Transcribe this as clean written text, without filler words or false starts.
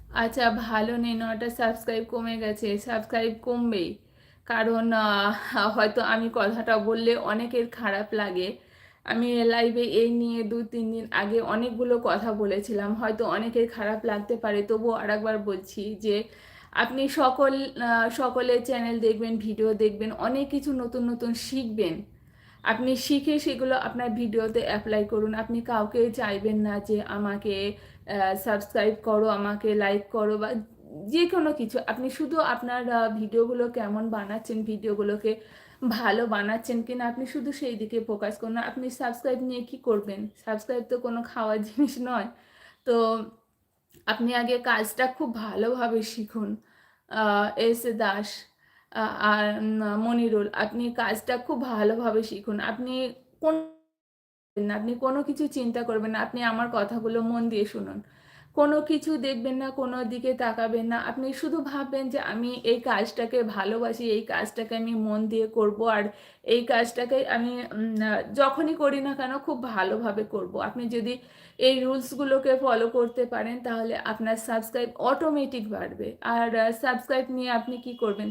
আচ্ছা, ভালো নেই, ৯টা সাবস্ক্রাইব কমে গেছে, সাবস্ক্রাইব কমবেই। কারণ হয়তো আমি কথাটা বললে অনেকের খারাপ লাগে। আমি লাইভে এই নিয়ে ২-৩ দিন আগে অনেকগুলো কথা বলেছিলাম, হয়তো অনেকের খারাপ লাগতে পারে, তবুও আরেকবার বলছি যে আপনি সকলের চ্যানেল দেখবেন, ভিডিও দেখবেন, অনেক কিছু নতুন নতুন শিখবেন। আপনি শিখে সেগুলো আপনার ভিডিওতে অ্যাপ্লাই করুন। আপনি কাউকে চাইবেন না যে আমাকে সাবস্ক্রাইব করো, আমাকে লাইক করো, বা যে কোনো কিছু। আপনি শুধু আপনার ভিডিওগুলো কেমন বানাচ্ছেন, ভিডিওগুলোকে ভালো বানাচ্ছেন কিনা, আপনি শুধু সেই দিকে ফোকাস করুন। আপনি সাবস্ক্রাইব নিয়ে কি করবেন? সাবস্ক্রাইব তো কোনো খাওয়ার জিনিস নয়। তো আপনি আগে কাজটা খুব ভালোভাবে শিখুন। এস দাস আর মনিরুল, আপনি কাজটা খুব ভালোভাবে শিখুন। আপনি কোন না, আপনি কোনো কিছু চিন্তা করবেন না। আপনি আমার কথাগুলো মন দিয়ে শুনুন। কোনো কিছু দেখবেন না, কোনো দিকে তাকাবেন না। আপনি শুধু ভাববেন যে আমি এই কাজটাকে ভালোবাসি, এই কাজটাকে আমি মন দিয়ে করব, আর এই কাজটাকে আমি যখনই করি না কেন খুব ভালোভাবে করব। আপনি যদি এই রুলসগুলোকে ফলো করতে পারেন তাহলে আপনার সাবস্ক্রাইব অটোমেটিক বাড়বে। আর সাবস্ক্রাইব নিয়ে আপনি কি করবেন?